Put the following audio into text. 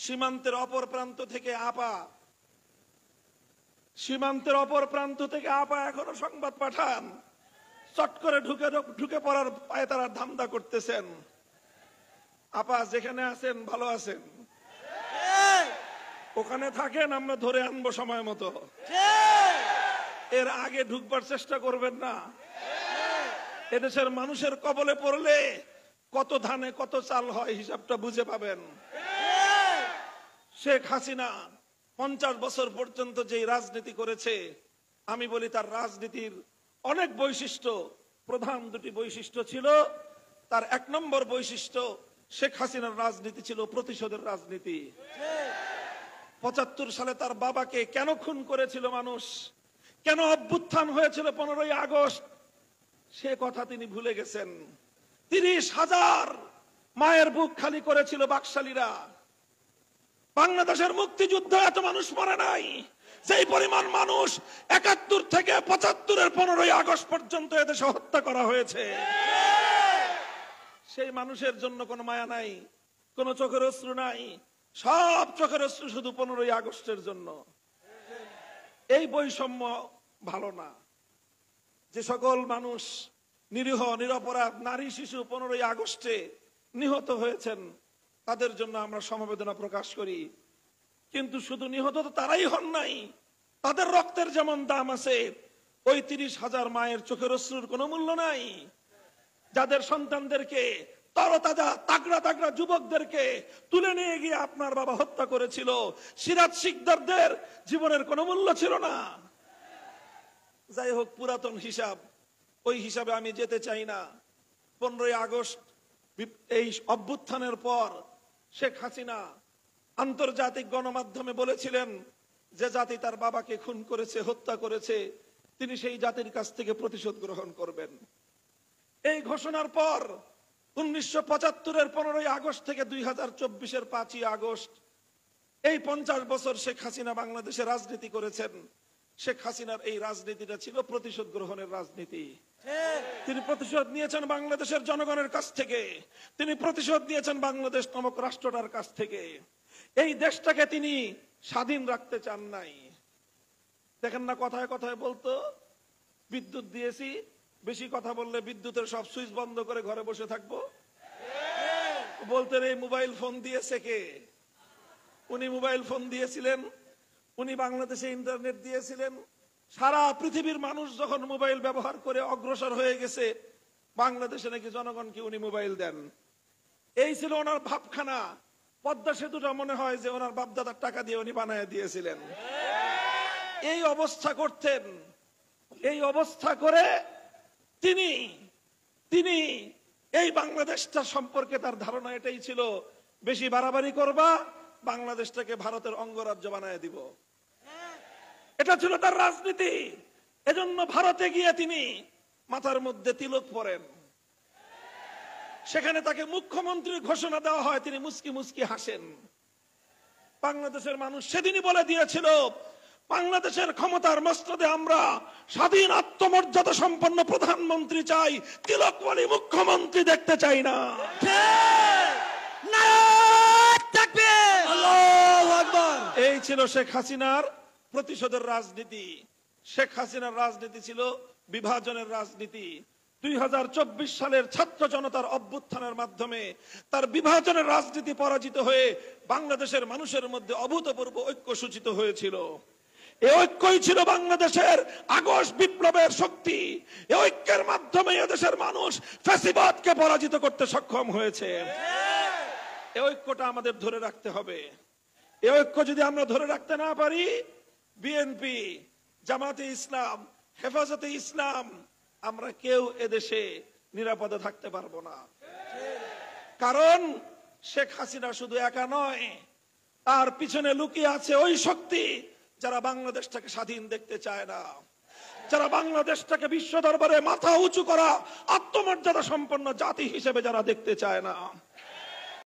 সীমান্তের অপর প্রান্ত থেকে আপা এখনো সংবাদ পাঠান, চট করে ঢুকে পড়ার পায়ে তারা ধান্দা করতেছেন। আপা যেখানে আছেন ভালো আছেন, ওখানে থাকেন, আমরা ধরে আনবো সময় মতো। এর আগে ঢুকবার চেষ্টা করবেন না। এদেশের মানুষের কবলে পড়লে কত ধানে কত চাল হয় হিসাবটা বুঝে পাবেন। শেখ হাসিনা 50 বছর পর্যন্ত যে রাজনীতি করেছে, আমি বলি তার রাজনীতির অনেক বৈশিষ্ট্য, প্রধান দুটি বৈশিষ্ট্য ছিল। তার 1 নম্বর বৈশিষ্ট্য, শেখ হাসিনার রাজনীতি ছিল প্রতিশোধের রাজনীতি। 75 সালে তার বাবাকে কেন খুন করেছিল মানুষ, কেন অভ্যুত্থান হয়েছিল 15ই আগস্ট, সে কথা তিনি ভুলে গেছেন। 30,000 মায়ের বুক খালি করেছিল বাকশালীরা। বাংলাদেশের মুক্তিযুদ্ধ এত মানুষ মরে নাই, সেই পরিমাণ মানুষ 71 থেকে 75-এর 15ই আগস্ট পর্যন্ত এদেশে হত্যা করা হয়েছে। সেই মানুষের জন্য কোনো মায়া নাই, কোনো চোখের অশ্রু নাই, সব চোখের অশ্রু শুধু 15ই আগস্টের জন্য। এই বৈষম্য ভালো না। যে সকল মানুষ নিরীহ নিরপরাধ নারী শিশু 15ই আগস্টে নিহত হয়েছেন, তাদের জন্য আমরা সমবেদনা প্রকাশ করি। কিন্তু শুধু নিহত তো তারাই হন নাই, তাদের রক্তের যেমন দাম আছে, ওই 30,000 মায়ের চোখের অশ্রুর কোনো মূল্য নাই। যাদের সন্তানদেরকে, তরতাজা তাগড়া তাগড়া যুবকদেরকে তুলে নিয়ে গিয়ে আপনার বাবা হত্যা করেছিল, সিরাজ শিকদারদের জীবনের কোনো মূল্য ছিল না। যাই হোক, পুরাতন হিসাব, ওই হিসাবে আমি যেতে চাই না। 15ই আগস্ট এই অভ্যুত্থানের পর শেখ হাসিনা আন্তর্জাতিক গণমাধ্যমে বলেছিলেন যে জাতি তার বাবাকে খুন করেছে, হত্যা করেছে, তিনি সেই জাতির কাছ থেকে প্রতিশোধ গ্রহণ করবেন। এই ঘোষণার পর 1975-এর 15ই আগস্ট থেকে 2024-এর 5ই আগস্ট, এই 50 বছর শেখ হাসিনা বাংলাদেশে রাজনীতি করেছেন। শেখ হাসিনার এই রাজনীতিটা ছিল প্রতিশোধ গ্রহণের রাজনীতি। তিনি প্রতিশোধ নিয়েছেন বাংলাদেশের জনগণের কাছ থেকে, তিনি প্রতিশোধ নিয়েছেন বাংলাদেশ নামক রাষ্ট্রটার কাছ থেকে। এই দেশটাকে তিনি স্বাধীন রাখতে চান নাই। দেখেন না, কথায় কথায় বলতো বিদ্যুৎ দিয়েছি, বেশি কথা বললে বিদ্যুতের সব সুইচ বন্ধ করে ঘরে বসে থাকবো। বলতেন এই মোবাইল ফোন দিয়েছে কে? উনি মোবাইল ফোন দিয়েছিলেন, উনি বাংলাদেশে ইন্টারনেট দিয়েছিলেন। সারা পৃথিবীর মানুষ যখন মোবাইল ব্যবহার করে অগ্রসর হয়ে গেছে, বাংলাদেশে নাকি জনগণকে উনি মোবাইল দেন। এই ছিল ওনার ভাবখানা। পদ্মা সেতুটা মনে হয় যে ওনার বাপদাদার টাকা দিয়ে উনি বানায় দিয়েছিলেন। এই অবস্থা করতেন। এই অবস্থা করে তিনি এই বাংলাদেশটা সম্পর্কে তার ধারণা এটাই ছিল, বেশি বাড়াবাড়ি করবা, বাংলাদেশটাকে ভারতের অঙ্গরাজ্য বানায় দিব। এটা ছিল তার রাজনীতি। এজন্য ভারতে গিয়ে তিনি মাথার মধ্যে তিলক পরেন। সেখানে তাকে মুখ্যমন্ত্রী ঘোষণা দেওয়া হয়, তিনি মুস্কি মুস্কি হাসেন। বাংলাদেশের মানুষ সেদিনই বলে দিয়েছিল, বাংলাদেশের ক্ষমতার মস্তদে আমরা স্বাধীন আত্মমর্যাদা সম্পন্ন প্রধানমন্ত্রী চাই, তিলকওয়ালী মুখ্যমন্ত্রী দেখতে চাই না। এই ছিল শেখ হাসিনার প্রতিশোধের রাজনীতি। শেখ হাসিনার রাজনীতি ছিল বিভাজনের রাজনীতি। 2024 সালের ছাত্র জনতার অভ্যুত্থানের মাধ্যমে তার বিভাজনের রাজনীতি পরাজিত হয়ে বাংলাদেশের মানুষের মধ্যে অভূতপূর্ব ঐক্য সূচিত হয়েছিল। এই ঐক্যই ছিল বাংলাদেশের আগস্ট বিপ্লবের শক্তি। এই ঐক্যের মাধ্যমে এদেশের মানুষ ফ্যাসিবাদকে পরাজিত করতে সক্ষম হয়েছে। এই ঐক্যটা আমাদের ধরে রাখতে হবে। এই ঐক্য যদি আমরা ধরে রাখতে না পারি, বিএনপি, জামাতে ইসলাম, হেফাজতে ইসলাম, আমরা কেউ এদেশে নিরাপদে থাকতে পারবো না। কারণ শেখ হাসিনা শুধু একা নয়, তার পিছনে লুকিয়ে আছে ওই শক্তি যারা বাংলাদেশটাকে স্বাধীন দেখতে চায় না, যারা বাংলাদেশটাকে বিশ্ব দরবারে মাথা উঁচু করা আত্মমর্যাদা সম্পন্ন জাতি হিসেবে যারা দেখতে চায় না।